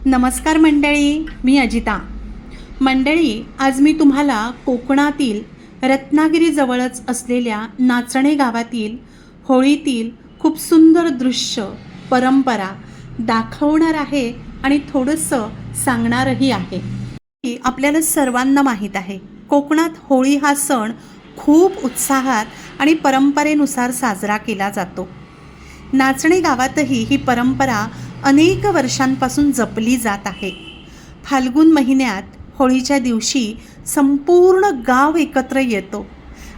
नमस्कार मंडळी, मी अजिता. मंडळी, आज मी तुम्हाला कोकणातील रत्नागिरीजवळच असलेल्या नाचणे गावातील होळीतील खूप सुंदर दृश्य, परंपरा दाखवणार आहे आणि थोडंसं सांगणारही आहे. आपल्याला सर्वांना माहीत आहे, कोकणात होळी हा सण खूप उत्साहात आणि परंपरेनुसार साजरा केला जातो. नाचणे गावातही ही परंपरा अनेक वर्षांपासून जपली जात आहे. फाल्गुन महिन्यात होळीच्या दिवशी संपूर्ण गाव एकत्र येतो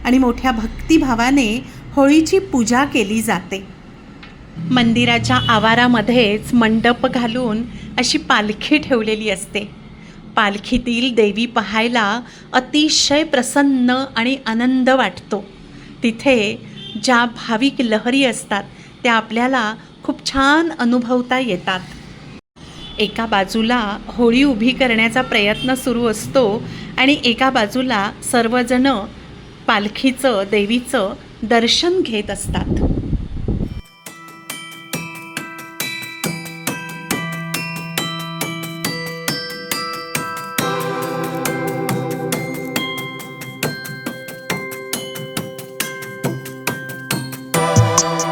आणि मोठ्या भक्तिभावाने होळीची पूजा केली जाते. मंदिराच्या आवारामध्येच मंडप घालून अशी पालखी ठेवलेली असते. पालखीतील देवी पाहायला अतिशय प्रसन्न आणि आनंद वाटतो. तिथे ज्या भाविक लहरी असतात त्या आपल्याला खूप छान अनुभवता येतात. एका बाजूला होळी उभी करण्याचा प्रयत्न सुरू असतो आणि एका बाजूला सर्वजण पालखीचं, देवीचं दर्शन घेत असतात.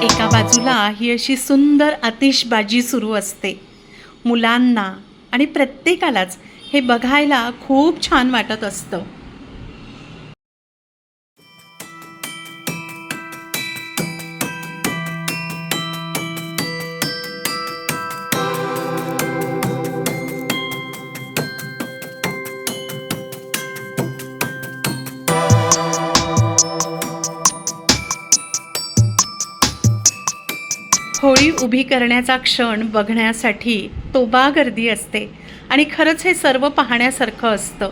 एका बाजूला ही अशी सुंदर आतिषबाजी सुरू असते. मुलांना आणि प्रत्येकालाच हे बघायला खूप छान वाटत असतं. होळी उभी करण्याचा क्षण बघण्यासाठी तोबा गर्दी असते आणि खरंच हे सर्व पाहण्यासारखं असतं.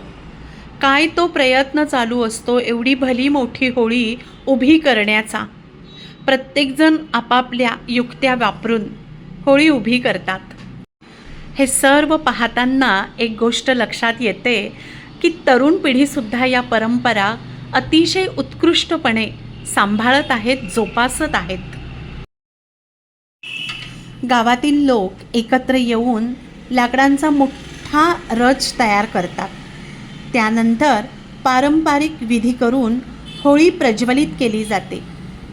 काय तो प्रयत्न चालू असतो एवढी भली मोठी होळी उभी करण्याचा. प्रत्येकजण आपापल्या युक्त्या वापरून होळी उभी करतात. हे सर्व पाहताना एक गोष्ट लक्षात येते की तरुण पिढीसुद्धा या परंपरा अतिशय उत्कृष्टपणे सांभाळत आहेत, जोपासत आहेत. गावातील लोक एकत्र येऊन लाकडांचा मोठा रच तयार करतात. त्यानंतर पारंपरिक विधी करून होळी प्रज्वलित केली जाते.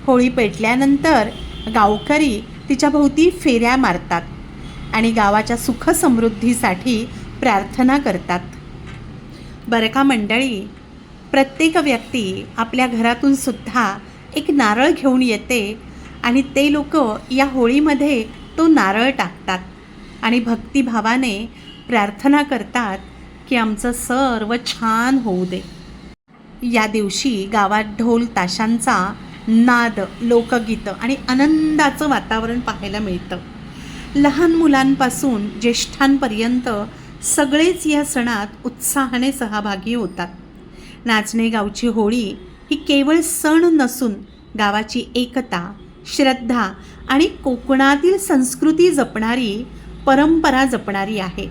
होळी पेटल्यानंतर गावकरी तिच्या भोवती फेऱ्या मारतात आणि गावाच्या सुखसमृद्धीसाठी प्रार्थना करतात. बरं का मंडळी, प्रत्येक व्यक्ती आपल्या घरातून सुद्धा एक नारळ घेऊन येते आणि ते लोक या होळीमध्ये तो नारळ टाकतात आणि भक्तिभावाने प्रार्थना करतात की आमचं सर्व छान होऊ दे. या दिवशी गावात ढोल ताशांचा नाद, लोकगीतं आणि आनंदाचं वातावरण पाहायला मिळतं. लहान मुलांपासून ज्येष्ठांपर्यंत सगळेच या सणात उत्साहाने सहभागी होतात. नाचणे गावची होळी ही केवळ सण नसून गावाची एकता, श्रद्धा आणि कोकणातील संस्कृती जपणारी, परंपरा जपणारी आहे.